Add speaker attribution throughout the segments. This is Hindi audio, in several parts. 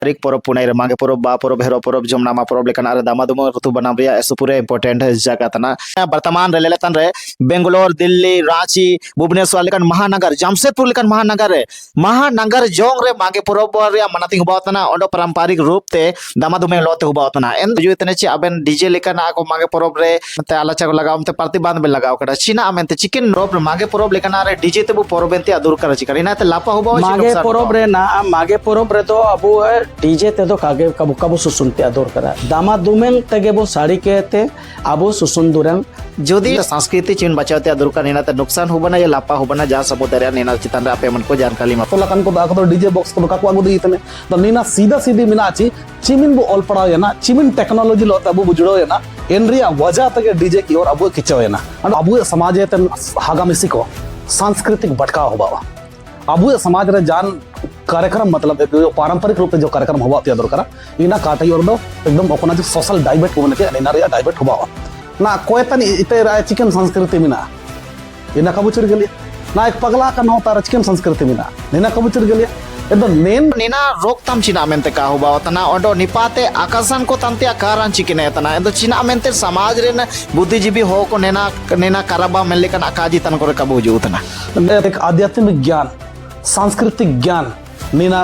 Speaker 1: तारीख परब पुनाई रे मागे परब बा परब हेरो परब जमनामा परब लेकिन अरे दामादुम ऋतु बनाम रिया एसु पूरे इंपोर्टेंट जगह तना वर्तमान रे लेलेतन रे बेंगलोर दिल्ली रांची भुवनेश्वर लेकिन महानगर जमशेदपुर लेकिन महानगर जोंग रे मागे परब रिया मनाती हुबावतना ओंडो पारंपरिक रूप ते दामादुम लोते हुबावतना एन जुइतने ची अबेन डीजे लेकिन आको मागे परब रे ते आलाचा को लगाव ते प्रतिबंध बे लगाव कड़ा चीना अमेनते चिकन रोब मागे परब लेकिन अरे डीजे ते बु परबेंते अदुर करा चिकन इनाते लापा हुबाव
Speaker 2: मागे परब रे ना मागे परब रे तो अबु डीजे ते तो कागे कबु कबु सुसुनते अदोर करा दामादुमें तेगे बो साड़ी के ते अबु सुसुन दुरम
Speaker 1: जोदी संस्कृति चिन बचावते अदुर का इनाते नुकसान हुबना या लापा हुबना जहां समुदाय निना चितान रे आपे मन को जानकारी मा
Speaker 3: तो लकन को बाको तो डीजे बॉक्स को काको आगु दीतने तो नीना सीधा सीधी मिना ची चिमिन बो ऑल पड़ाव ना चिमिन टेक्नोलॉजी लो तबु बुजड़ो ना एनरिया वजह तक डीजे की ओर अबु किचो ना अबु समाज ते हागामिसी को सांस्कृतिक भटकाव होबावा अबु समाज रे जान कार्यक्रम मतलब जो पारंपरिक रूप से जो कार्यक्रम हुआ त्या दरकार इना काटे और दो एकदम ओकना जो सोशल डाइबेट को बनके इना रे डाइबेट हुआ ना कोई तनी इते चिकन संस्कृति मिना इना कबुचर गेली ना एक पगला का नो तार चिकन संस्कृति मिना इना कबुचर गेली एकदम नेन
Speaker 1: निना रोकथाम चिना मेंते का हुआ तना ओंडो निपाते आकर्षण को तंते आकारान चिकने तना एदो चिना मेंते समाज रे न बुद्धिजीवी हो को नेना करबा मेले कन आकाजी तन को कबु जुतना
Speaker 3: एक आध्यात्मिक ज्ञान सांस्कृतिक ज्ञान नीना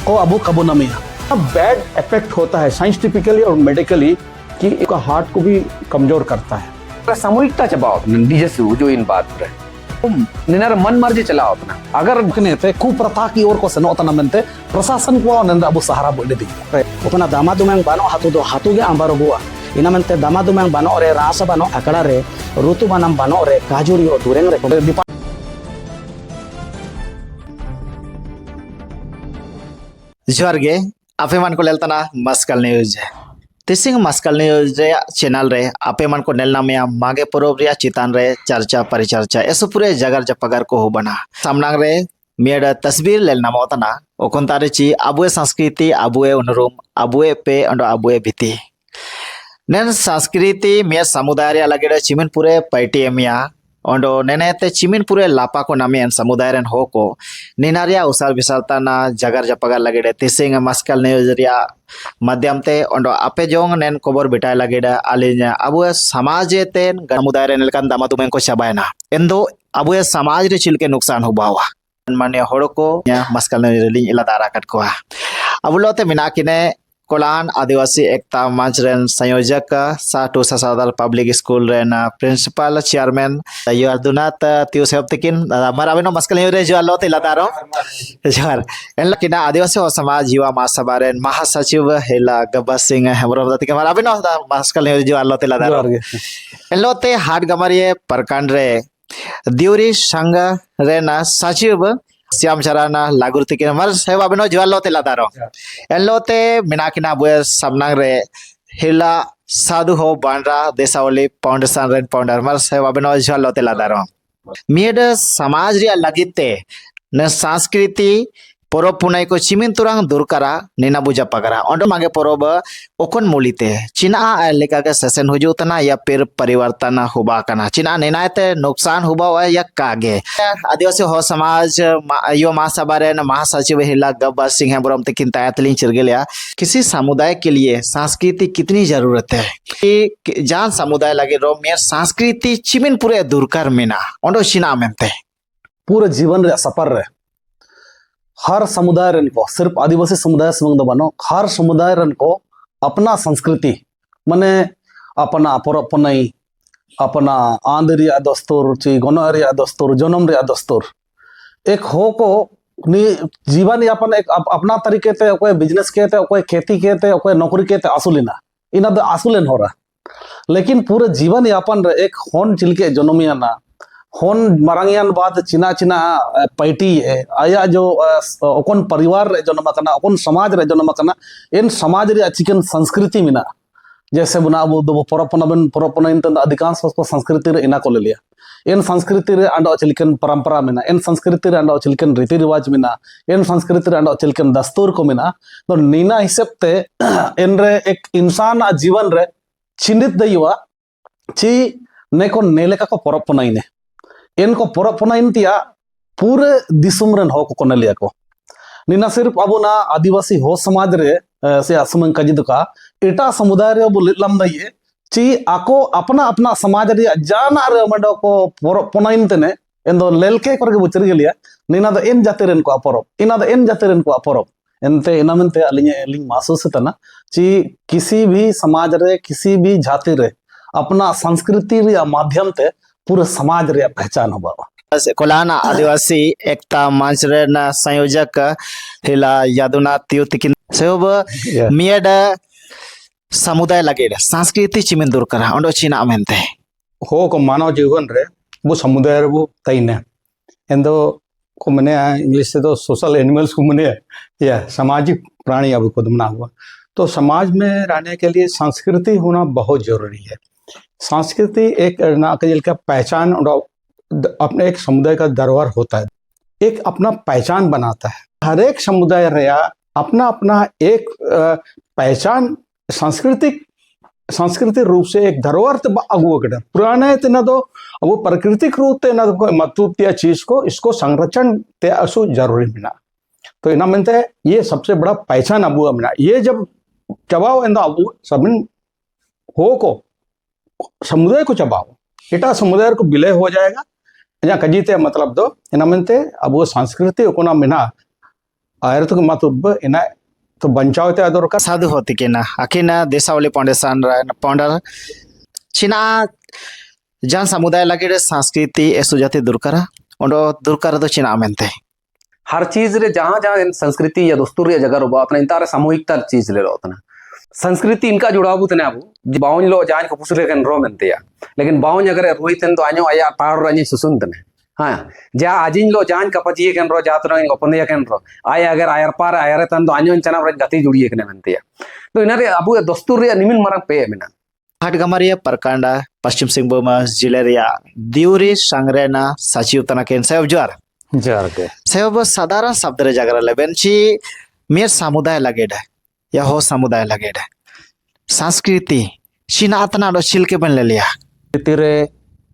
Speaker 3: को अबु कबू नमिया बैड इफेक्ट होता है साइंटिफिकली और मेडिकली कि एक हार्ट को भी कमजोर करता है
Speaker 4: सामूहिकता चबाओ डीजे से जो इन बात पर निनार मन मर्जी चलाओ अपना
Speaker 3: अगर ने कुप्रथा की ओर को सनो तना मनते प्रशासन को नंद अबु सहारा बोले दी
Speaker 2: ओकना दामादुमें बानो हातु गे आंबारो बुआ इना मनते दामादुमें बानो रे रासा बानो अकड़ा रे ऋतु बानम बानो रे काजुरी ओ दुरेंग रे
Speaker 1: जोहार गे आपे मन को लेलतना मस्कल न्यूज तिसिंग मस्कल न्यूज रे चैनल रे आपे मन को नेलना में मागे परब रिया चितान रे चर्चा परिचर्चा एसु पूरे जगर जपगर को हो बना सामनांग रे मेड तस्वीर लेलना मोतना ओकन तारे ची अबुए संस्कृति अबुए उनरूम अबुए पे अंडो अबुए भिति नेन संस्कृति मे समुदाय रे लगे चिमिन पूरे पैटी एमिया ओंडो नेनेते चिमिन पूरे लापा को नामियन समुदाय रेन हो को निनारिया उसार विसालता ना जगर जपगर लगे तिसिंग मस्कल न्यूजरिया माध्यम ते ओंडो आपे जोंग नेन खबर बिटाय लगे आलिnya अबु समाज ते समुदाय रेन लेकन दामादुमें को चबायना एंदो अबु समाज रे चिलके नुकसान हो बावा माने होड़ को मस्कल न्यूजरिया इला दारा कट को अबु लोते मिना किने कोलान आदिवासी एकता मंच रेन संयोजक साटू ससादर पब्लिक स्कूल रेन प्रिंसिपल चेयरमैन युर्दुनाथ त्यूसेप तकिन मराबिनो मस्कल रे जो लोते लदारो जोहार एन किना आदिवासी समाज युवा महासभा रेन महासचिव हेला गब्बर सिंह हेमरम दतिक मराबिनो मस्कल जो लोते लदारो एन लोते हाट गमरिए प्रखंड रे दिउरी संघ रेन सचिव श्याम चरण लागुरती के मर सेवा बिनो जुआल लोते लादारो एलोते मिनाकिना बुए सबनांग रे हिला साधु हो बांड्रा देसावली फाउंडेशन रेन फाउंडर मर सेवा बिनो जुआल लोते लादारो मियड समाज रे लगिते न संस्कृति परब पुनाई को चिमिन तुरंग दुरकरा निना बुझा पगरा ओंडो मागे परब ओकन मूलिते चिना लेका के सेशन हुजुतना या फिर परिवर्तन हुबा कना चिना नेनाते नुकसान हुबा या कागे आदिवासी हो समाज यो महासभा रे महासचिव हिला गब्बर सिंह हेमब्रम तकिन तायतलिन चिरगेलिया किसी समुदाय के लिए संस्कृति कितनी जरूरत है कि जान समुदाय लगे रो मेर संस्कृति चिमिन पूरे दुरकर मिना ओंडो चिना मेमते
Speaker 3: पूरे जीवन रे सफर रे हर समुदाय रन को सिर्फ आदिवासी समुदाय संग दो बनो हर समुदाय रन को अपना संस्कृति माने अपना परब पुनाई अपना आंध रिया दस्तूर ची गनो रिया दस्तूर जन्म रिया दस्तूर एक हो को जीवन यापन एक अपना तरीके ते कोई बिजनेस के ते कोई खेती के ते कोई नौकरी के ते आसुलिना इना दो आसुलेन हो रहा लेकिन पूरे जीवन यापन रे एक होन चिलके जन्मिया ना होन मरांगियान बाद चिना चिना पैटी है आया जो ओकन परिवार रे जन्म कना ओकन समाज रे जन्म कना इन समाज रे चिकन संस्कृति मिना जैसे बुना वो परपना इन अधिकांश को संस्कृति रे इना को ले लिया इन संस्कृति रे अंडो चिलकन परंपरा मिना इन संस्कृति रे अंडो चिलकन रीति रिवाज मिना इन संस्कृति रे अंडो चिलकन दस्तूर को मिना तो नीना हिसाब ते इन रे एक इंसान जीवन रे चिन्हित दयुआ ची ने को नेले का को परपना इने इनको परपना इंतिया पूरे दिसुम रन हो को नलिया को निना सिर्फ अब ना आदिवासी हो समाज रे से असमंग कजिद का एटा समुदाय रे अब लिलम दइए ची आको अपना अपना समाज रे जाना रे मंडो को पोनाइन तने एंदो लेलके करके बुचर गेलिया निना द एन जाते रेन को अपरब इना द एन जाते रेन को अपरब एनते इनामनते अलिंग महसूस तना ची किसी भी समाज रे किसी भी जाति रे अपना संस्कृति रे माध्यम ते पूरे समाज रे पहचान होबा
Speaker 1: कोलाना आदिवासी एकता मंच रे ना संयोजक हिला यादुना तियुतिकिन सेब मियड समुदाय लगे संस्कृति चिमिन दूर करा ओंडो चिना मेनते
Speaker 5: हो को मानव जीवन रे वो समुदाय रे वो तईने एंदो को मने इंग्लिश से तो सोशल एनिमल्स को मने या सामाजिक प्राणी अब खुद मना हुआ तो समाज में रहने के लिए संस्कृति होना बहुत जरूरी है। संस्कृति एक नाकजिल का पहचान और अपने एक समुदाय का दरबार होता है, एक अपना पहचान बनाता है। हर एक समुदाय रहा अपना अपना एक पहचान सांस्कृतिक रूप से एक धरोहर तो अगुआ कटा पुराने तेना तो वो प्राकृतिक रूप ते ना महत्व चीज को इसको संरक्षण ते असु जरूरी मिला तो इना मिलते है ये सबसे बड़ा पहचान अबू मिला। ये जब चबाओ इंदा अबू सबिन हो को समुदाय को चबाओ इटा समुदाय को विलय हो जाएगा या कजीते मतलब दो इना मिलते अबू संस्कृति को ना मिना आयरत को मतलब इना तो बचाव ते अदर का
Speaker 1: साधु होती के ना अकिना देशावली फाउंडेशन पाउंडर चिना जान समुदाय लगे संस्कृति एसुजाति दूर करा ओंडो दूर करा तो चिना मेनते
Speaker 4: हर चीज रे जहाँ जहाँ संस्कृति या दस्तूर या जगह रोबा अपना इंतार सामूहिकता चीज ले रो उतना संस्कृति इनका जुड़ाव तने अब बाउन लो जान को पुसरे कन रो मेनते या लेकिन बाउन अगर रोहितन तो आño आया ताड़ रानी सुसुन तने हाँ जा आजिन लो जान कपचिए कन रो जात रो ओपन कन रो आय अगर आयर पार आयर तन तो आño चना रो गति जुड़िए कने मेनते या तो इनारे अब दस्तूर रे निमिन मारंग पे मेना
Speaker 1: हाटगमारिया परकांडा पश्चिम सिंहभूम जिले रिया दिउरी सांग्रेना सचिव तनकेन सेव जोर
Speaker 3: के
Speaker 1: सेव साधारण शब्द रे जागर लेबेनची मेर समुदाय लगेड या हो समुदाय लगेड संस्कृति चीना अतना दो छिलके बन ले लिया
Speaker 6: तिरे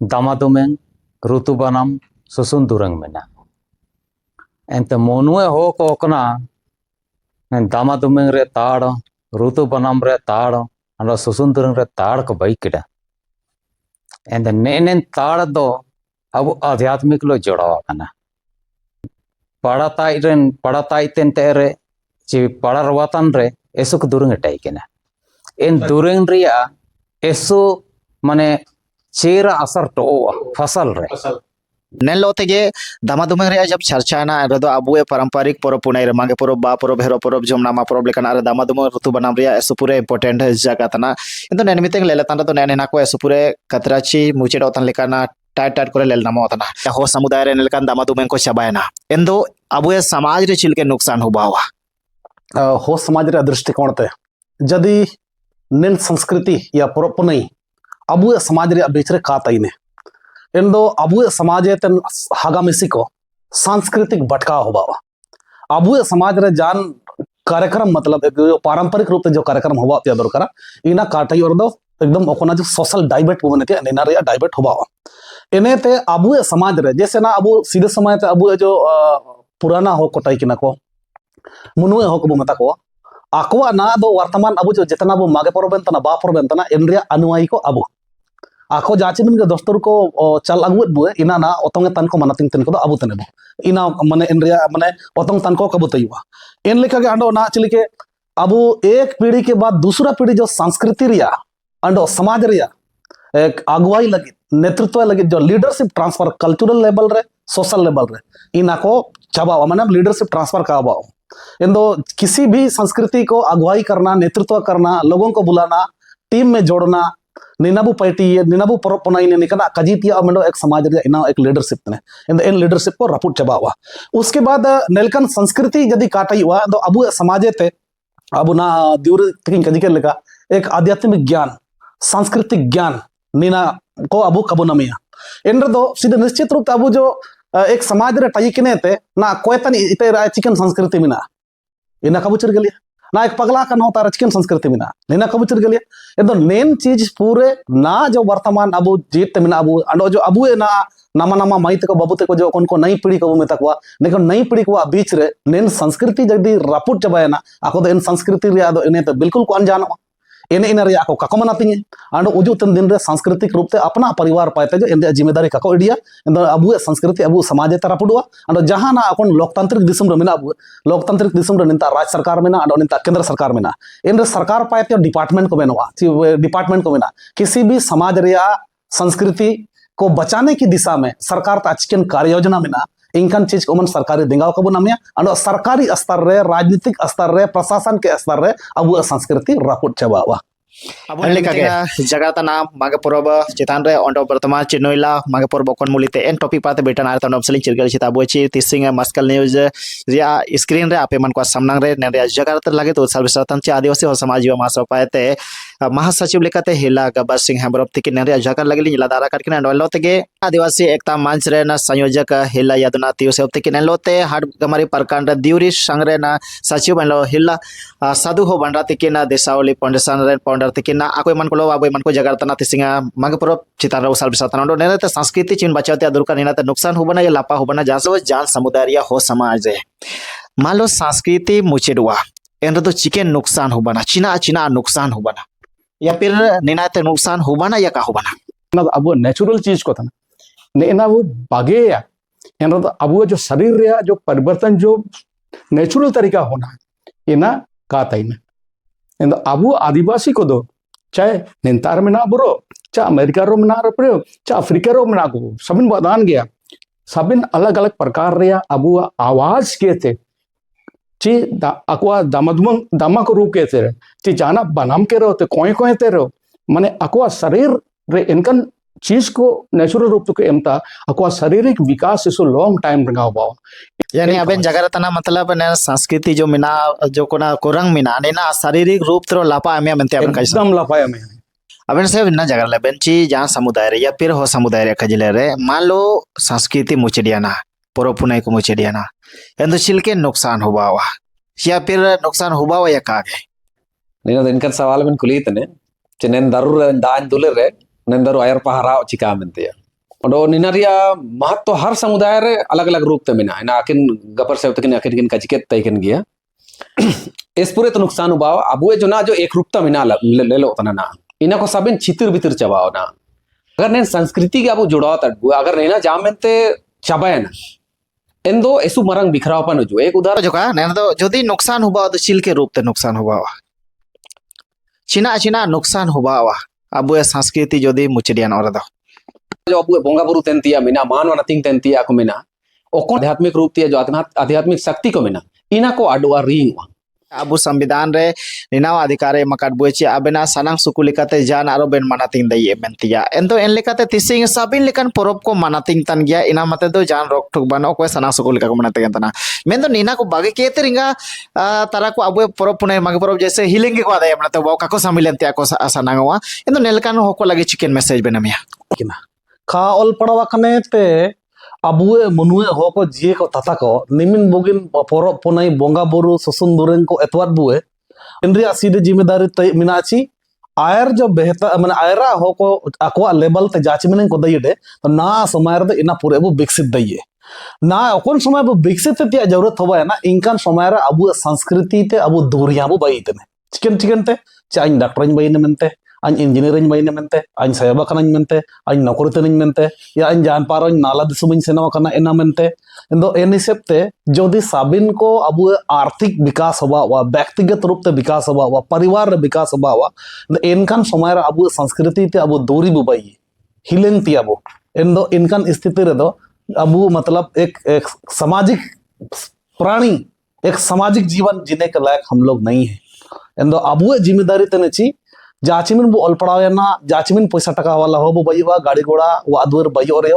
Speaker 6: दामादुमें ऋतु बनाम सुसुन दुरंग मेना एंते मोनुए हो को कना दामादुमें रे ताड़ ऋतु बनाम रे ताड़ अंडो सुसुन दुरंग रे ताड़ को बाई किडा एंते नेनेन ताड़ दो अब आध्यात्मिक लो जोड़ावा कना पड़ाताई तेन तेरे ची पड़ा रवातन रे एसुक दुरंग टाई केना इन दुरंग रिया एसु माने चेरा असर तो फसल रे
Speaker 1: नेन लोते गे दामादुमें रे जब चर्चा ना रेदो अबुए पारंपरिक परब पुनाई रे मागे परब बा परब हेरो परब जमनामा परब लेकन अरे दामादुमें ऋतु बनाम रिया एसु पूरे इंपोर्टेंट जगह तना इंतो नेन मितेंग लेलेतान तो नेन ना को एसु पूरे कतराची मुचेड ओतन लेकाना टाइट करे लेल नाम ओतना हो समुदाय रे लेकन दामादुमें को चबायना एंदो अबुए समाज रे चिलके नुकसान हुबावा
Speaker 3: हो समाज रे दृष्टिकोण ते जदि निन संस्कृति या पुरपनई अबुए समाज रे बीच रे का तईने एंदो अबुए समाज तेन हागामिसी को सांस्कृतिक भटकाव होबावा अबुए समाज रे जान कार्यक्रम मतलब जो पारंपरिक रूप से जो कार्यक्रम होबा ते दर करा इना काटई और दो एकदम ओकोना जो सोशल डाइबेट बने ते नेना रे डाइबेट होबावा इने ते अबुए समाज रे जैसे ना अबु सीधे समय ते अबुए जो पुराना हो कोटाई किना को मुनुए हो को मता को आकवा ना दो वर्तमान अबु जो जितना बो मागे परबेन तना बा परबेन तना इन रे अनुयायी को अबु आको जाचिमिन के दस्तूर को चल अगुत बुए इना ना ओतंगे तन को मनातिंग तन को दो अबु तने बो इना माने इन रे माने ओतंग तन को कबु तयुवा इन लेखा के अंडो ना चली के अबु एक पीढ़ी के बाद दूसरा पीढ़ी जो संस्कृति रिया अंडो समाज रिया एक अगुवाई लगी नेतृत्व लगी जो लीडरशिप ट्रांसफर कल्चरल लेवल रे सोशल लेवल रे इना को चबावा माने लीडरशिप ट्रांसफर काबाओ इंदो किसी भी संस्कृति को अगुवाई करना नेतृत्व करना लोगों को बुलाना टीम में जोड़ना निनाबू पार्टी निनाबू परपनाई ने निकला कजीतिया मेंडो एक समाज रे इना एक लीडरशिप ने इन लीडरशिप को रपुट चबावा उसके बाद नेलकन संस्कृति यदि काटाई हुआ तो अबु समाजे ते अबु ना दिउर तिकिन कजिके लेका एक आध्यात्मिक ज्ञान सांस्कृतिक ज्ञान नीना को अबु कबु नमिया इन दो सीधे निश्चित रूप अबु जो एक समाज रे टाई किने ते ना कोयतन इते चिकन संस्कृति मिना इना कबुचर गलिया ना एक पगला का होता है चिकन संस्कृति मिना नीना कबुचर गलिया एकदम नेन चीज पूरे ना जो वर्तमान अबु जीत मिना अबु अंडो जो अबु ना नामा नामा माई तक बाबू तक जो उनको नई पीढ़ी को मेता को लेकिन नई पीढ़ी को बीच रे नेन संस्कृति जदी रापुट चबायना आको दो इन संस्कृति रे आदो इने तो बिल्कुल को अनजानो एने इन रे आको काको मनाती आंडो उजुतन दिन रे सांस्कृतिक रूप से अपना परिवार पाते जो इन जिम्मेदारी काको इडिया इन अबु संस्कृति अबु समाज ते रापुडवा आंडो जहां ना अकोन लोकतांत्रिक दिसम रे मेना अबु लोकतांत्रिक दिसम रे निता राज्य सरकार मेना आंडो निता केंद्र सरकार मेना इन रे सरकार पाते डिपार्टमेंट को मेनवा डिपार्टमेंट को मेना किसी भी समाज रे संस्कृति को बचाने की दिशा में सरकार ताचिकन कार्य योजना मेना इनकन चीज को मन सरकारी दिंगाव को बनामिया और सरकारी स्तर रे राजनीतिक स्तर रे प्रशासन के स्तर रे अब संस्कृति रापुट चबावा
Speaker 1: अब जगह तना मागे परब चितान रे ओंडो वर्तमान चिनोइला मागे परब कोन मुलिते एन टॉपिक पाते बेटन आर तनोब सलिंग चिरगल चिता बोची तिसिंग मस्कल न्यूज रिया स्क्रीन रे आपे मन को सामनांग रे ने जगह तर लागे तो सर्विस रतन चे आदिवासी हो समाज व मासो पाते महासचिव लेकाते हेला गबर सिंह हेमरप तिक ने जगह लगली लादारा करके नडलो तेगे आदिवासी एकता मंच रे न संयोजक हेला यदुना तियोसे तिक ने लोते हाड गमारी प्रखंड दिउरी संगरे न सचिव लो हेला साधु हो बंडा तिक न देसावली फाउंडेशन रे founder तिकिना ako man ko lo abo man ko jagar tana tisinga mag pro चितान रो सर्विस तनो ने ते संस्कृति चिन बचाते दुर्का ने ते नुकसान होबना या लापा होबना जासो जान समुदाय हो समाज है मान लो संस्कृति मुचेडवा एन तो चिकन नुकसान होबना चिना चिना नुकसान होबना या फिर नेना ते नुकसान होबना या का होबना
Speaker 5: ना अब नेचुरल चीज को था नेना वो बागे या एन तो अब जो शरीर रे जो परिवर्तन जो नेचुरल तरीका होना ये ना का ताई में इन अब आदिवासी को दो चाहे निंतार में ना बुरो चाहे अमेरिका रो में ना रपरे चाहे अफ्रीका रो में ना को सबिन बदान गया सबिन अलग अलग प्रकार रे अब आवाज के थे ची अकवा दामा को रूप के थे ची जाना बनाम के रहो ते कोई ते रहो माने अकवा शरीर रे इनकन चीज को नेचुरल रूप के एमता अकवा शारीरिक विकास इसो लॉन्ग टाइम रंगा हुआ
Speaker 1: यानी अबेन जगह तना मतलब ने संस्कृति जो मिना जो कोना कोरंग मिना ने ना शारीरिक रूप तो लापा में मनते अपन कैसे
Speaker 5: एकदम लापाया में
Speaker 1: अबेन से ना जगह ले बेंची जहां समुदाय रे या फिर हो समुदाय रे खजिले रे मान लो संस्कृति मुचडियाना पुरोपुनाई को मुचडियाना एंदो छिलके नुकसान हुआ या फिर नुकसान हुआ या कागे
Speaker 4: నేను ఇన్కన్ సవాల్ మెన్ కులీతనే చెనెన్ దరుర్ దాన్ దులరే नेंदर आयर पहारा चिका मनते ओडो निनरिया महत्व हर समुदाय रे अलग अलग रूप ते मिना ना आकिन गपर से तकिन आकिन किन कचिकेत तैकन गया इस पूरे तो नुकसान हुआ अब जो ना जो एक रूपता मिना ले लो तना ना इना को सबन छितिर भीतर चबाओ ना अगर ने संस्कृति के अब जुड़ाव तडबु अगर नेना जामनते चबाय ना एंदो एसु मरंग बिखरावपन जो एक उदाहरण
Speaker 1: जो का ने तो जदी नुकसान हुआ तो छिल के रूप ते नुकसान हुआ चिना चिना नुकसान हुआ अब संस्कृति जदि मुचडियान और दो
Speaker 4: जो अब बोंगा बुरु तेंतिया मिना मानव नथिंग तेंतिया को मिना ओको आध्यात्मिक रूप तिया जो आध्यात्मिक शक्ति को मिना इना को अडवा रिंग
Speaker 1: अब संविधान रे निनाव अधिकार मकाट बुची अबेना सनांग सुकुलिकाते जान आरो बेन मानातिंग दई एमेंतिया एंदो एन लेकाते तिसिंग साबिन लेकान परब को मानातिंग तन गया इना मते दो जान रोक ठुक बनो को सनांग सुकुलिका को मानाते तना मेन तो नीना को बागे केते रिंगा तारा को अब परब पुने मागे परब जैसे हिलेंगे को आदा एमना तो वो काको सामिलेंतिया को सनांगवा एंदो नेलकान होको लगे चिकन मैसेज बेनमिया
Speaker 3: खा ऑल पड़वा कने ते अबुए मनुए हो को जिए को तथा को निमिन बोगिन परब पुनाई बोंगा बुरु सुसुन दुरें को एतवार बुए इनरिया सीधे जिम्मेदारी तय मिनाची आयर जो बेहतर माने आयरा हो को अकवा लेवल ते जाच मिने को दइडे तो ना समय रे इना पूरे वो विकसित दइए ना कोन समय वो विकसित ते जरूरत होबा है ना इनकान समय रे अबु संस्कृति ते अबु दूरिया बो बाइतने चिकन चिकन ते चाइन डॉक्टर बाइने मनते अन इंजीनियरिंग बाइने मनते अन सायबा कनाñ मनते अन नौकरी तनिñ मनते या अन जान पारो नाला दिसुमिñ सेनवा कना एना मनते इन्दो एनी सेप्ते जोदि साबिन को अब आर्थिक विकास होबा वा व्यक्तिगत रूप ते विकास होबा वा परिवार रे विकास होबा वा एनकान समय रे अब संस्कृति ते अब दूरी बुबाई हिलेंग ती अब इन्दो इनकान स्थिति रे दो अब मतलब एक सामाजिक प्राणी एक सामाजिक जीवन जीने के लायक हम लोग नहीं है इन्दो अब जिम्मेदारी तने ची जाचिमिन बो अलपड़ावेना जाचिमिन पैसा टका वाला हो बो बइवा गाड़ी घोड़ा वो अदवर बइयो रे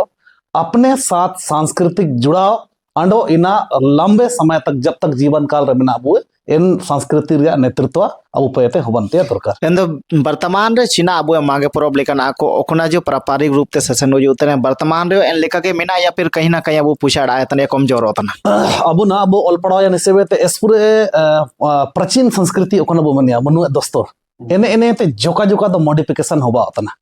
Speaker 3: अपने साथ सांस्कृतिक जुड़ाव अंडो इना लंबे समय तक जब तक जीवन काल रे बिना बुए इन संस्कृति रे नेतृत्व अब पयते होबनते दरकार
Speaker 1: एंदो वर्तमान रे चिना अब मागे परब लेकन आको ओखना जो पारंपरिक रूप ते सेशन हो उतने वर्तमान रे एन लेका के मिना या फिर कहीं ना कहीं अब पुछाड़ आया तने कमजोर होतना
Speaker 3: अब ना अब अलपड़ाव या निसेबे ते एसपुरे प्राचीन संस्कृति ओखना बो मनिया मनु दोस्तोर एने एने ते जोका जोका दो मॉडिफिकेशन होबा होतना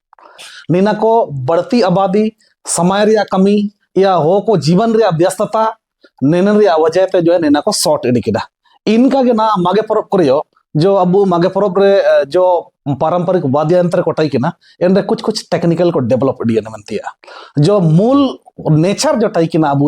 Speaker 3: नीना को बढ़ती आबादी समय रिया कमी या हो को जीवन रिया व्यस्तता नेन रिया वजह ते जो है नेना को शॉर्ट इडिकिदा इनका के ना मागे परब करियो जो अब मागे परब रे जो पारंपरिक वाद्य यंत्र को टाई किना एंड कुछ कुछ टेक्निकल को डेवलप इडिया मनतिया जो मूल नेचर जो टाई किना अब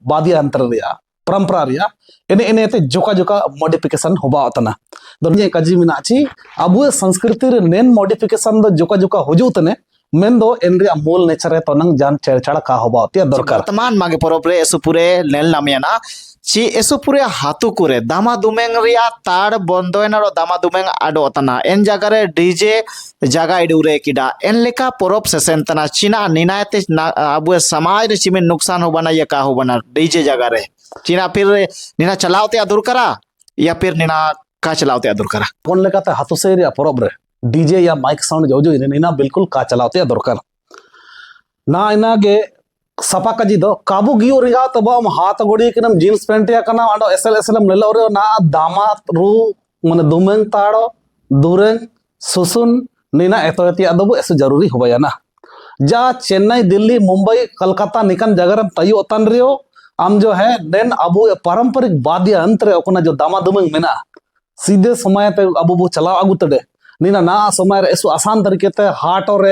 Speaker 3: वाद्य यंत्र रिया परंपरा रिया एने एने ते जोका जोका मॉडिफिकेशन होबा अतना दुनिया काजी मिना ची अब संस्कृति रे नेन मॉडिफिकेशन दो जोका जोका होजू तने मेन दो एन रिया मूल नेचर है तो नंग जान छेड़छाड़ का होबा अतिया दरकार
Speaker 1: वर्तमान मागे परब रे एसुपुरे नेल नामिया ना ची एसुपुरे हातु कुरे दामा दुमेंग रिया ताड़ बंदोयना रो दामा दुमेंग आडो तना एन जगह रे डीजे जगह इडुरे किडा एन लेका परब सेसेन तना चिना निनायते अब समाज रे चिमिन नुकसान हो बना या का हो बना डीजे जगह रे चिना फिर निना चलावते अदुर करा या फिर निना का चलावते अदुर करा
Speaker 3: कौन लेकाते हाथों से रिया परब रे डीजे या माइक साउंड जो जो इना बिल्कुल का चलाते दरकार ना इना गे सपा कजी दो काबू गियो रिगा तब हम हाथ गोड़ी कनम जीन्स पैंट या कना आडो एसएल एसएलम लेलो रे ना दामा रू माने दुमेंग ताड़ो दुरेंग सुसुन नीना एतोयती अदबो एसु जरूरी होबया ना जा चेन्नई दिल्ली मुंबई कलकत्ता निकन जगह हम तयो तन रियो आम जो है देन अबो पारंपरिक वाद्य यंत्र ओकना जो दामा दुमेंग मेना सीधे समय पे अबो बो चलाव आगु तडे नीना ना समय रे एसु आसान तरीके ते हाट और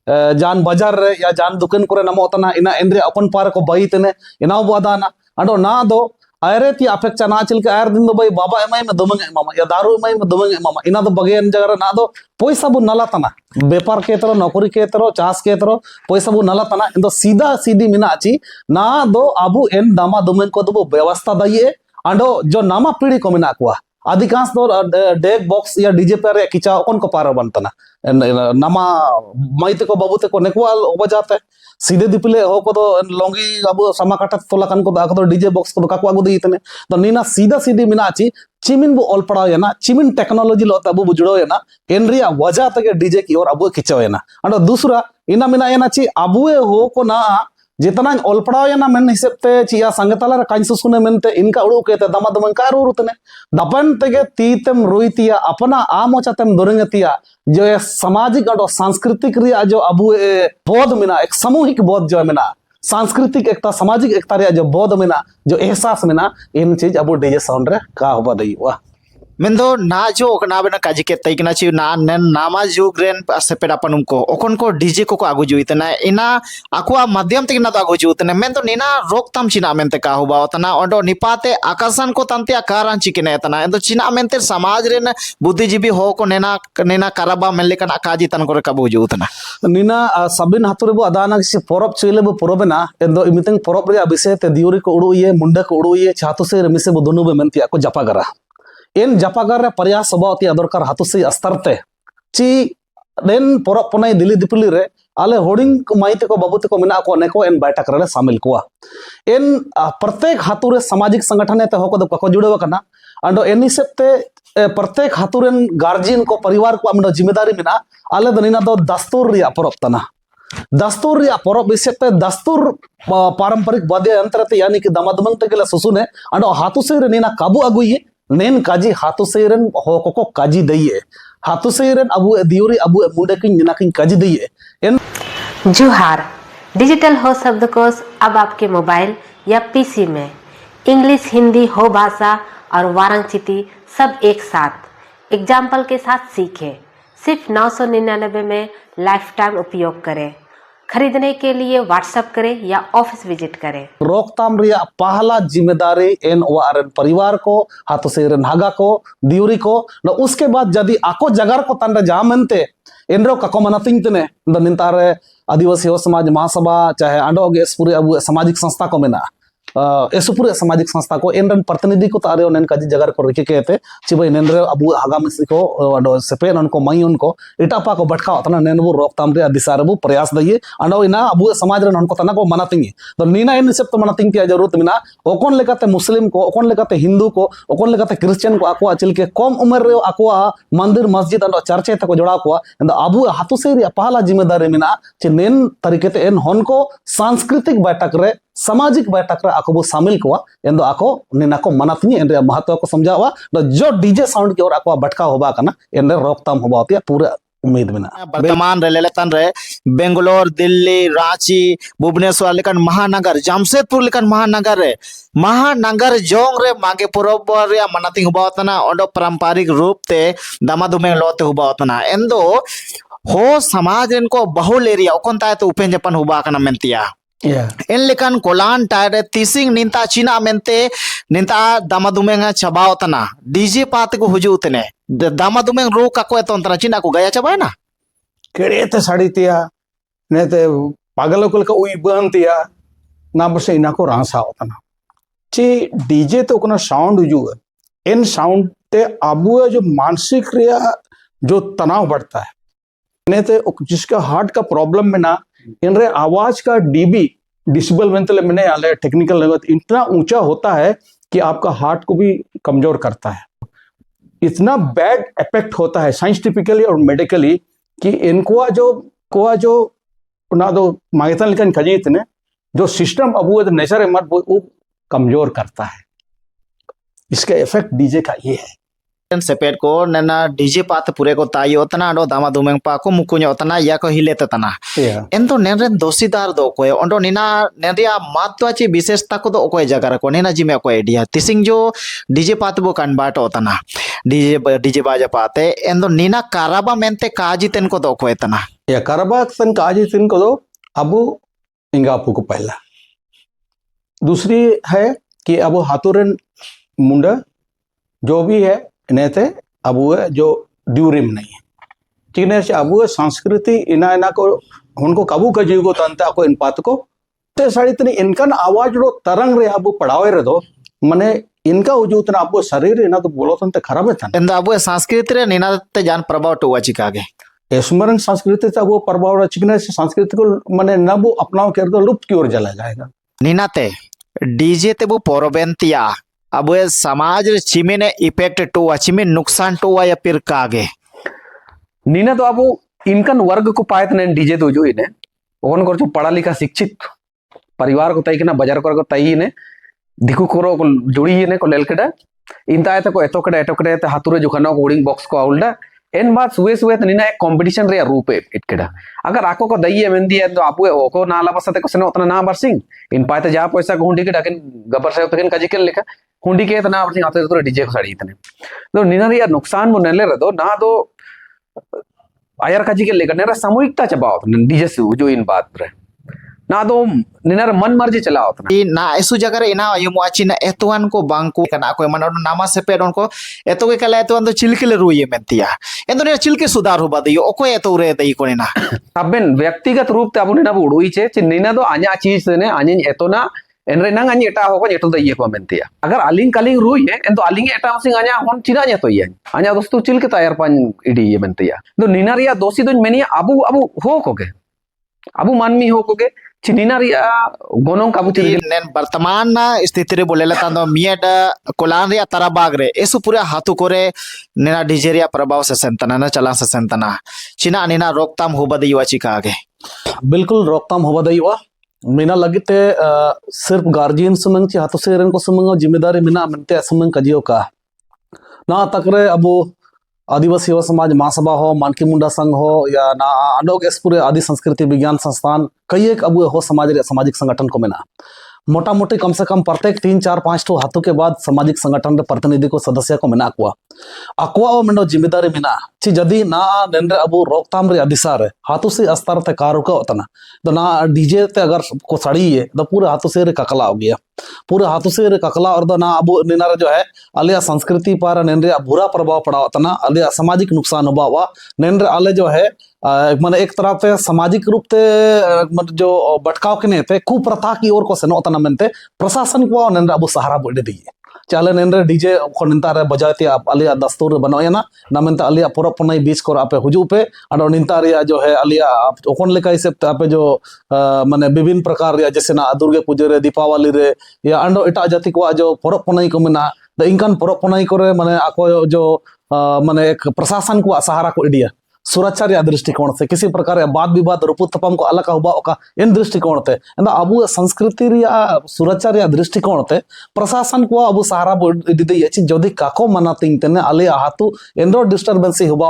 Speaker 3: जान बाजार रे या जान दुकान करे नमो तना इना एंद्रे अपन पार को बई तने इना बादाना अडो ना दो आयरे ती अपेक्षा ना चिलके आयर दिन दो भाई बाबा एमाई में दुमंग मामा या दारू एमाई में दुमंग मामा इना दो बगेन जगह ना दो पैसा बु नला तना व्यापार के तरो नौकरी के तरो चास के तरो पैसा बु नला तना इन दो सीधा सीधी मिना आची ना दो आबू एन दामा दुमंग को दो व्यवस्था दइए अंडो जो नामा पीढ़ी को मिना कुआ अधिकांश दो डेक बॉक्स या डीजे पे रे किचा कौन को पार बनतना नामा माइते को बाबूते को नेकुआ बजाते सीधे दिपले हो को तो लोंगी अब समा काटा तोला कन को दाको तो डीजे बॉक्स को काको आगु दी तने तो नीना सीधा सीधी मिना ची चिमिन बो ऑल पड़ाव या ना चिमिन टेक्नोलॉजी लो तबु बुजड़ो या ना एनरिया वजह तक डीजे की और अब खिचो या ना अंडो दूसरा इना मिना या ना ची अबुए हो को ना जितना ऑल पड़ाव या ना मेन हिसाब ते चिया संगताला काइन सुसुने मेनते इनका उड़ू केते दमा दमन का रुरुतने दपन तेगे तीतम रोइतिया अपना आमोचातम दुरंगतिया जो ये सामाजिक और सांस्कृतिक रिया जो अबु बोध मिना एक सामूहिक बोध जो मिना सांस्कृतिक एकता सामाजिक एकता रिया जो बोध मिना जो एहसास मिना इन चीज अबु डीजे साउंड रे का होबा दई वा
Speaker 1: मेन दो ना जो ना बेना काजी के तई कना ची ना नामा जुग रेन सेपेडा पनुम को ओखन को डीजे को आगु जुइतना इना आकुआ माध्यम तक ना तो आगु जुइतना मेन तो निना रोकथाम चिना मेनते का होबा तना ओडो निपाते आकर्षण को तंते आकारान चिकने तना एंदो चिना मेनते समाज रेन बुद्धिजीवी हो को नेना नेना कराबा मेन लेकन आकाजी तन को काबु जुइतना
Speaker 3: नीना सबिन हातुरे बो अदाना से परब चले बो परबना एंदो इमितंग परब रे अभिषेक ते दियोरी को उड़ो ये मुंडा को उड़ो ये छातु से रमिसे बो दोनो बे मेनते को जपागरा इन जपागार रे प्रयास सबावती अदरकार हाथु से अस्तरते ची देन परब पनाई दिल्ली दिपली रे आले होर्डिंग माइते को बाबूते को मिना को neko इन बैठक रे शामिल कुआ इन प्रत्येक हाथु रे सामाजिक संगठन ते होको को जुड़ेवा कना अंडो एनी सेप्ते प्रत्येक हाथु रेन गार्जियन को परिवार को अमनो जिम्मेदारी मिना आले दनिना दो दस्तूर रिया परब तना दस्तूर रिया परब इसेते दस्तूर पारंपरिक वाद्य यंत्र ते यानी कि दमादमंग ते गेला सुसुने अंडो हाथु से रे नीना काबू अगुई नेन काजी हाथु से रेन हो को काजी दइए हाथु से रेन अबु दियोरी अबु मुंडे किन निना किन काजी दइए इन
Speaker 7: जोहार डिजिटल हो शब्दकोश अब आपके मोबाइल या पीसी में इंग्लिश हिंदी हो भाषा और वाराणसी सब एक साथ एग्जाम्पल के साथ सीखें सिर्फ 999 में लाइफ टाइम उपयोग करें खरीदने के लिए व्हाट्सएप करें या ऑफिस विजिट करें
Speaker 3: रोकथाम रिया पहला जिम्मेदारी एन वारन परिवार को हाथों से रेन हागा को दियोरी को न उसके बाद यदि आको जगार को तंडे जामनते एनरो kako manating tene द निंतारे आदिवासी हो समाज महासभा चाहे आंडो गे पूरे अब सामाजिक संस्था को मेना ऐसे पूरे सामाजिक संस्था को इन प्रतिनिधि को तारे उन काजी जगह को रखे कहते चिबई नेंद्रे अबु आगामी को अडो सेपेन उनको मई उनको इटापा को भटका तना नेनबु रोकथाम रे दिशा रेबु प्रयास दइए अंडो इना अबु समाज रे उनको तना को मनातिंगी तो नीना इन सेप तो मनातिंग की जरूरत मिना ओकोन लेकाते मुस्लिम को ओकोन लेकाते हिंदू को ओकोन लेकाते क्रिश्चियन को आको चिल के कम उम्र रे आको मंदिर मस्जिद अंडो चर्चे तक जोड़ा को अबु हाथु से पहला जिम्मेदारी मिना चे नेन तरीके ते एन हन को सांस्कृतिक बैठक रे सामाजिक बैठक रे आको शामिल को एंदो आको निना को मनातनी एन महत्व को समझावा जो डीजे साउंड की ओर आको भटका होबा कना एन रोकथाम होबा पूरा उम्मीद मेना
Speaker 1: वर्तमान रे लेलेतन रे बेंगलोर दिल्ली रांची भुवनेश्वर लेकन महानगर जमशेदपुर लेकन महानगर जोंग रे मागे परब रे मनाती हुबावतना ओडो पारंपरिक रूप ते दामादुमे लोते हुबावतना एंदो हो समाज इनको बहुल एरिया ओकन ताय तो उपेन जपन हुबा kana mentia इन लेकन कोलान टायर तीसिंग निंता चीना मेंते निंता दामादुमेंगा चबावतना डीजे पात को हुजूतने दामादुमेंग रो का को तंत्र चीना को गया चबाय ना
Speaker 5: केड़े ते साड़ी तिया ने ते पागल को उई बन तिया ना बस इना को रासा होता ना ची डीजे तो कोना साउंड हुजू इन साउंड ते आबू जो मानसिक रिया जो तनाव बढ़ता है ने ते जिसका हार्ट का प्रॉब्लम में ना इन रे आवाज का डीबी डिसिबल मेंटल मैंने आले टेक्निकल लगत इतना ऊंचा होता है कि आपका हार्ट को भी कमजोर करता है इतना बैड इफेक्ट होता है साइंटिफिकली और मेडिकली कि इनको जो ना दो माइतन लेकिन खजीत ने जो सिस्टम अब वो नेचर मत वो कमजोर करता है इसका इफेक्ट डीजे का ये है
Speaker 1: सेपेट को नना डीजे पात पूरे को ताई ओतना डो दामादुमेंग पा को मुकुnya ओतना या को हिलेते तना एंतो नेरेन दोषीदार दो कोय ओंडो निना नेरिया मात्वाची विशेषता को दो कोय जगह को नेना जिमे को एडिया तिसिंग जो डीजे पात बो कन्वर्ट ओतना डीजे बाजा पाते एंदो निना काराबा मेंते काजी तेन को दो कोय तना
Speaker 5: या काराबा तन काजी तेन को दो अबु इंगापु को पहला दूसरी है कि अबु हाथुरन मुंडा जो भी है इन्हें अब जो ड्यूरिम नहीं है ठीक है अब संस्कृति इना को उनको काबू का जीव को तंता को इन पात को ते साड़ी तनी इनकन आवाज रो तरंग रे अब पढ़ावे रे दो मने इनका वजूद ना अब शरीर इना तो बोलो तंते खराब है तन
Speaker 1: अब संस्कृति रे निना ते जान प्रभाव टुवा चिकागे
Speaker 5: स्मरण संस्कृति से वो प्रभाव रे चिकने संस्कृति को मने न वो अपनाओ कर दो लुप्त की ओर चला जाएगा
Speaker 1: निना ते डीजे ते वो पोरोबेंतिया अब समाज चिमे ने इफेक्ट टुआ चिमे नुकसान टुआ या फिर कागे
Speaker 4: नीना तो अब इनकन वर्ग को पाए थे डीजे तो जो इन्हें ओन कर जो पढ़ा लिखा शिक्षित परिवार को तई के ना बाजार को तई ने दिकु को जुड़ी ने को लेलकेडा इंता को एटोकड़े हाथुरे जुखाना को होर्डिंग बॉक्स को आउलडा एन बात सुवे सुवे नीना एक कंपटीशन रे रूप इटकेडा अगर आको को दई मेंदी है तो आपु ओको नाला बसते को सने उतना ना बरसिंग इन पाते जा पैसा को हुंडी के डाकन गबर से तकन काजिकल लेका हुंडी के तना बरसिंग आते तो डीजे को साड़ी इतने तो नीना रे नुकसान मो नेले रे दो ना तो आयर काजिकल लेका नेरा सामूहिकता चबाओ डीजे से जो इन बात रे ना तो निनार मन मर्जी चलाओ
Speaker 1: ना ऐसु जगह रे इना यमुआची ना एतुआन को बांको कना को मन नामा से पेड उनको एतो के कला एतुआन तो चिलकिले रुये मेंतिया एंदो ने चिलके सुधार होबा दियो ओको एतो रे दई को ना
Speaker 4: अबेन व्यक्तिगत रूप ते अबुने ना उड़ुई छे निना दो आ냐 चीज ने आ냐 एतो ना एनरे नंग आ냐 एटा होको एतो दई को मेंतिया अगर अलिंग कलिंग रुई है एंदो अलिंग एटा सिंग आ냐 होन चिना nya तो ये आ냐 दोस्तु चिलके तैयार पान इडी ये मेंतिया दो निना रिया दोषी दो मेनिया अबु हो कोगे अबु मानमी हो कोगे चिनिना रिया गोनों काबू
Speaker 1: नेन वर्तमान ना स्थिति रे बोलेला तांदो मियड कोलान रिया तराबाग रे एसु पूरे हाथु कोरे नेना डिजेरिया प्रभाव से सेंतना ना चला से सेंतना चिना निना रोकताम होबदई वाची कागे
Speaker 3: बिल्कुल रोकताम होबदई वा मीना लगते सिर्फ गार्जियन सुमंग ची हाथु से रन को सुमंग जिम्मेदारी मिना मनते सुमंग कजियो का ना तकरे अब आदिवासी युवा समाज महासभा हो मानकी मुंडा संघ हो या ना अडोग एस पूरे आदि संस्कृति विज्ञान संस्थान कई एक अब हो सामाजिक संगठन को मेना मोटा मोटी कम से कम प्रत्येक 3, 4, 5 हाथों के बाद सामाजिक संगठन प्रतिनिधि को सदस्य को मेना अकुआ मेनो जिम्मेदारी मेना ची जदि ना नेंद्रे अब रोकताम रे दिशा रे हाथों से अस्तर ते कारुका होतना तो ना डीजे ते अगर को सड़ी है तो पूरे हाथों से रे ककला हो गया पूरे हाथों से रे ककला और ना अब निनार जो है अलिया संस्कृति पर नेंद्रे बुरा प्रभाव पड़ा होता अलिया सामाजिक नुकसान हुआ नेंद्रे आले जो है मैंने एक तरफ से सामाजिक रूप से जो भटकाव के नेते कुप्रथा की ओर को सेनो तना मेनते प्रशासन को नेंद्रे अब सहारा बोले दिए चाले नेंद्रे डीजे को निंता रे बजाते आप अलिया दस्तूर बनोया ना मेनते अलिया पूरा पुनई बीच को आपे हुजू पे अडो निंता रिया जो है अलिया ओकोन लेका हिसाब आपे जो माने विभिन्न प्रकार रिया जैसे ना दुर्गे पूजा रे दीपावली रे या अंडो एटा जाति को जो परब पुनई को मेना द इनकान परब पुनई करे माने आको जो माने एक प्रशासन को सहारा को इडिया सुरक्षा रे दृष्टिकोण से किसी प्रकार वाद विवाद रुपु तपाम को अलग हुआ इन दृष्टिकोण ते अब संस्कृति सुरक्षा रे दृष्टिकोण ते प्रशासन को अब सहारा दीदी जदि काको मनाती तेने अले हाथु एंड्रो डिस्टर्बेंस हुआ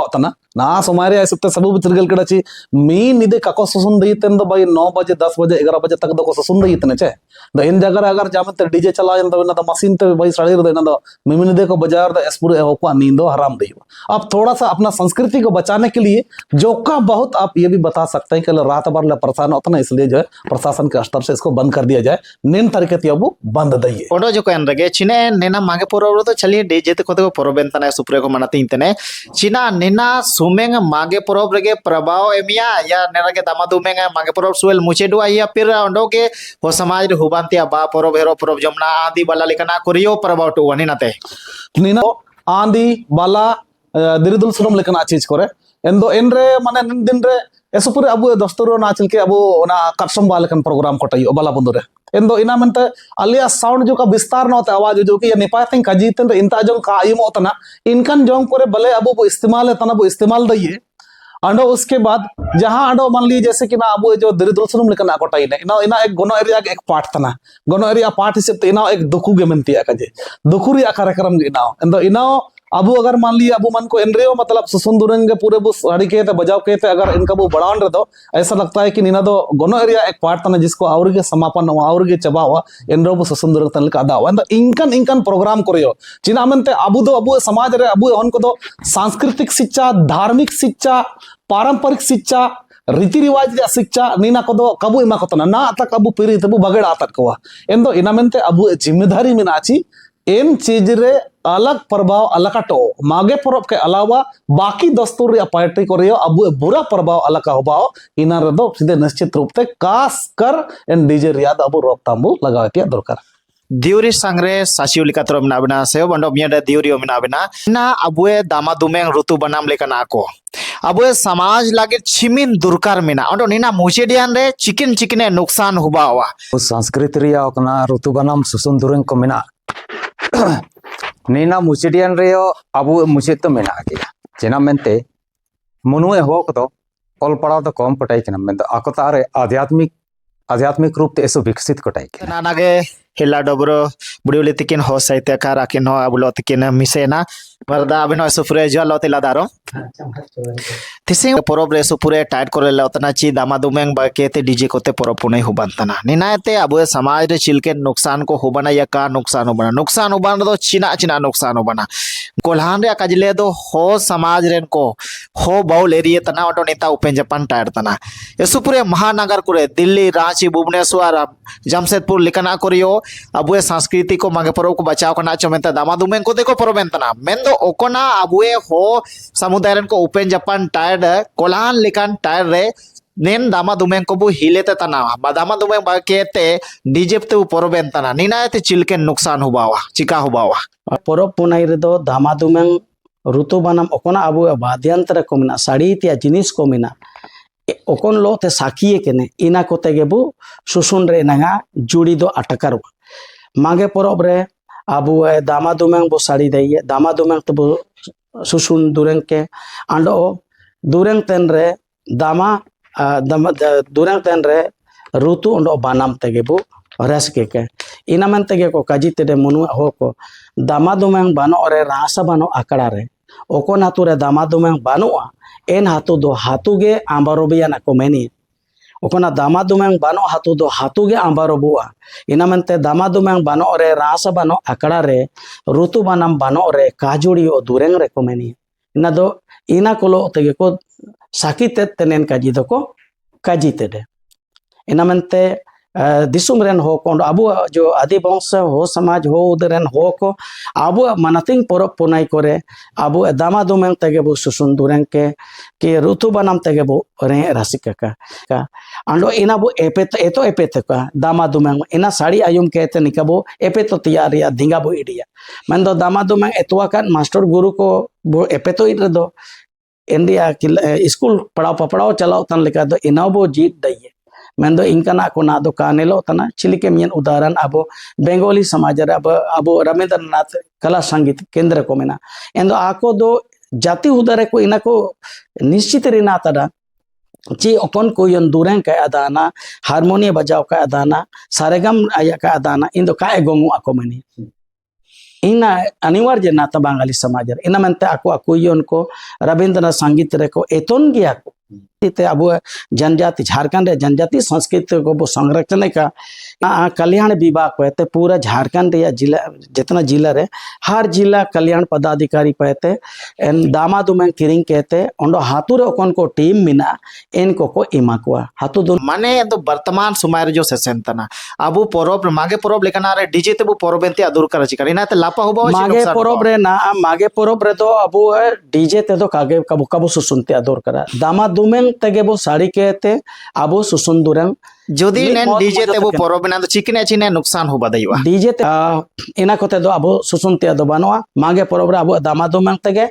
Speaker 3: ना सोमारे ऐसे तो सब चिरगल कड़ा ची मी निदे काको सुसुन दई तेन दो भाई 9 बजे 10 बजे 11 बजे तक दो को सुसुन दई तने चे द इन जगह अगर जामे ते डीजे चला जन तो मशीन ते भाई साड़ी दे ना दो मिमी निदे को बाजार द एसपुर को नींदो हराम दई। अब थोड़ा सा अपना संस्कृति को बचाने के लिए जो का बहुत आप ये भी बता सकते हैं कि रात भर परेशान होता ना, इसलिए जो है प्रशासन के स्तर से इसको बंद कर दिया जाए, निन तरीके से वो बंद दइए।
Speaker 1: ओडो जो कन रगे चिने नेना मागे पोरो तो चलिए डीजे ते को पोरोबेन तना सुप्रे को मनाती इंतने चिना नेना सुमेंग मागे पोरोब रगे प्रभाव एमिया या नेना के दामादु मेंग मागे पोरोब सुएल मुचे दुआ या फिर ओंडो के हो समाज रे हुबांतिया बा पोरोब हेरो पोरोब जमना आदि बाला लेकना करियो प्रभाव टु वनी नाते
Speaker 3: नीना आंधी बाला दिरिदुल सुरम लेकना चीज करे एंदो एनरे माने दिन रे ऐसे पूरे अब दस्तूर नाचल के अब कटसम बालकन प्रोग्राम कोटाई बाला बंदुरे एंदो इना मेंते अलिया साउंड जो का विस्तार न होता आवाज जो कि निपाय थिंग काजीतन इंता जो का आइमो तना इनकन जोंग करे भले अब वो इस्तेमाल है तना वो इस्तेमाल दइए अंडो उसके बाद जहां अंडो मान ली जैसे कि ना अब जो दिरिदुल सुरम लेकन कोटाई ने इना एक गोनो एरिया एक पार्ट तना गोनो एरिया पार्ट हिसाब ते इना एक दुखु गे मेंतिया काजे दुखुरी कार्यक्रम गे इना अब अगर मान लिया अब मन को एनरियो मतलब सुसुंदुरंग पूरे वो साड़ी के बजाव के अगर इनका वो बढ़ावन रहे तो ऐसा लगता है कि नीना दो गोनो एरिया एक पार्ट तना जिसको और के समापन हुआ और के चबा हुआ एनरो वो सुसुंदुरंग तन का अदा हुआ इनकन प्रोग्राम करियो चिना मनते अब समाज रे अब उनको तो सांस्कृतिक शिक्षा, धार्मिक शिक्षा, पारंपरिक शिक्षा, रीति रिवाज शिक्षा नीना को दो कबू इमा को ना तक अब पीरी तबु बगड़ा तक को एन दो इना मेनते अब जिम्मेदारी मिनाची इन चीज रे अलग प्रभाव अलगाटो मागे परब के अलावा बाकी दस्तूर या पार्टी को रियो अब बुरा प्रभाव अलग होबाओ इना रे दो सीधे निश्चित रूप से कास कर इन डीजे रियाद अब रोकतांबु लगावतिया दरकार
Speaker 1: दिउरी सांगरे सासिउ लिका तरो मिना बिना से बंडो मिया दिउरियो मिना बिना ना अबुए दामा दुमेंग ऋतु बनाम लेका नाको अबुए समाज लागे छिमिन दुरकार मिना ओडो नीना मुचे दियान रे चिकिन नुकसान हुबावा
Speaker 6: संस्कृति रिया ओकना ऋतु बनाम सुसुन दुरंग को मिना नीना मुचेडियन रे अब मुचेद तो मेना गया चेना मेनते मनुए हो तो ऑल पढ़ा तो कम पटाई के मेन आको तारे आध्यात्मिक रूप ते ऐसो विकसित कोटाई के
Speaker 1: नानागे हिला डबरो बुड़िवली तिकिन हो साहित्य कार आकिन हो अबुलो तिकिन मिसेना मरदा अबिनो सुपुरे जलो तिला दारो तिसिंग परब रे सुपुरे टाइट करे लतना ची दामा दुमेंग बाकेते डीजे कोते परब पुनै हुबानतना निनायते अब समाज रे चिलके नुकसान को हुबाना या का नुकसान हुबाना दो चिना नुकसान हुबाना कोल्हान रे काजले दो हो समाज रेन को हो बाउल एरिया तना ऑटो नेता उपेन जापान टाइट तना सुपुरे महानगर करे दिल्ली, रांची, भुवनेश्वर, जमशेदपुर लिकना करियो अब संस्कृति को मांगे परब को बचाव करना चमेंता दामा दुमेंग को देखो परब एंतना मेन दो ओकोना अबुए हो समुदाय रेन को उपेन जापान टायर कोलान लिकान टायर रे नेन दामा दुमेंग को बु हिलेते तना दामा दुमेंग बाकेते डीजे ते परबेन तना निनायते चिलके नुकसान हुबावा चिका हुबावा
Speaker 2: परब पुनाई रे दो दामा दुमेंग ऋतु बनाम ओकोना अबु बाद्यंतर को मिना साड़ी तिया जिनिस को मिना ओकोन लो ते साकिए केने इना कोते गेबु सुसुन रे नंगा जुड़ी दो अटकर मागे परब रे अबु दामा दुमेंग बो साड़ी दइए दामा दुमेंग तो सुसुन दुरेंग के आंडो दुरेंग तेन रे दामा दुरेंग तेन रे ऋतु ओंडो बानाम तेगेबु रस के इना मन तेगे को काजी तेरे मनु हो को दामा दुमेंग बानो रे रासा बानो आकड़ा रे ओको नातु रे दामा दुमेंग बानुआ एन हातु दो हातु गे आंबारोबिया ना को मेनी ओकोना दामा दुमेंग बानो हातु दो हातु गे आंबारोबुआ इना मनते दामा दुमेंग बानो रे रासा बानो आकड़ा रे ऋतु बानाम बानो रे काजुड़ी ओ दुरेंग रे को मेनी इना दो इना कोलो तेगे को साकिते तेनेन काजी दो को काजी तेडे इना मनते दिसुम रेन हो को अब जो आदि वंश हो समाज हो उदरन हो को अब मानतिंग परब पुनाई करे अब दामा दुमेंग तेगेबु सुसुन दुरेंग के ऋतु बनाम तेगेबु रे रासिका का अंडो इना बु एपेत का दामा दुमेंग इना साड़ी आयुम केते निकाबो एपेतो तिया रिया धिंगा बु इडिया मेन दो दामा दुमेंग एतवा का मास्टर गुरु को बो एपेतो इर दो इंडिया स्कूल पढ़ाओ चलाओ तन लेका दो इना बो जीत दइए मेन दो इनकना को ना दो कानेलो तना चिलिके मियन उदाहरण अब बेंगोली समाज रे अब रविंद्रनाथ कला संगीत केंद्र को मेना एंदो आको दो जाति उदारे को इना को निश्चित रिना तड़ा ची ओपन को यन दुरें का अदाना हारमोनियम बजाव का अदाना सारेगम आया का अदाना इन दो का गोंगु आको money ina aniwarje nata bangali samajar ina mente aku akuyon ko rabindranath संगीत रे को एतोन गया को ते अब जनजाति झारखंड रे जनजाति संस्कृति को वो संरक्षण का कल्याण विभाग कहते पूरा झारखंड या जिला जितना जिला रे हर जिला कल्याण पदाधिकारी कहते दामादु में किरिंग कहते ओंडो हाथुरे ओकन को टीम मिना इनको को इमा को हाथु दो
Speaker 1: माने तो वर्तमान समय जो सेशन तना अब परब मागे परब लेकना रे डीजे ते परब एंते अदुर कर चिका इना ते लापा होबा
Speaker 2: मागे परब रे ना मागे परब रे तो अब डीजे ते तो कागे कबो कबो सुसुनते अदुर करा दामादुमें तेगे वो साड़ी कहते अब सुसुंदुरन
Speaker 1: যদি নেন ডিজে তে বো পরব না তো চিকনে চিনে नुकसान होबा दैवा
Speaker 2: डीजे इना कोते दो अब सुसुनते दो बनवा मागे परब रे अब दामादुमें तेगे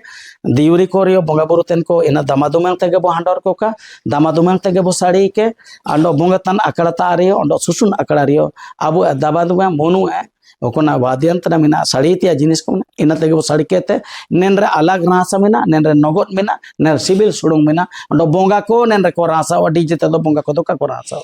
Speaker 2: दिउरी कोरियो बोंगा बुरु तेन को इना दामादुमें तेगे बो हांडर को का दामादुमें तेगे बो साड़ी के अंडो बोंगतन अकड़ता रियो अंडो सुसुन अकड़ा रियो अब दामादुमें मोनु है ओकोना वाद्यंत्र मिना साड़ी तिया जिनिस को इना तेगे साड़ी कहते नेनरे अलग रासा मिना नेनरे नगद मिना नेर सिविल सुडुंग मिना अंडो बोंगा को नेनरे को रासा व डीजे ते दो बोंगा को का को रासा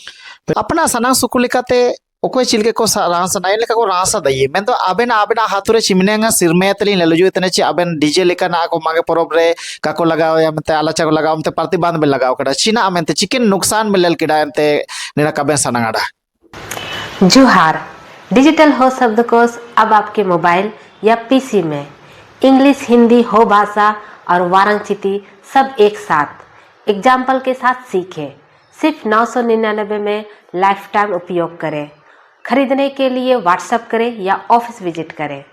Speaker 1: अपना सना सुकुलिकाते ओकोय चिलके को रासा नाय लेका को रासा दई मैं तो आबेना आबेना हाथुरे चिमनेंगा सिरमेतली लेलुजु इतने ची आबेन डीजे लेका ना को मागे परब रे काको लगाओ या मते आलाचा को लगाओ मते प्रतिबंध में लगाओ कड़ा चिना आमेंते चिकन नुकसान मिलल किडा एंते नेना काबे सनांगाडा
Speaker 7: जोहार डिजिटल हो शब्दकोश अब आपके मोबाइल या पीसी में इंग्लिश हिंदी हो भाषा और वारांचिती सब एक साथ एग्जाम्पल के साथ सीखें। सिर्फ 999 में लाइफ टाइम उपयोग करें। खरीदने के लिए व्हाट्सएप करें या ऑफिस विजिट करें।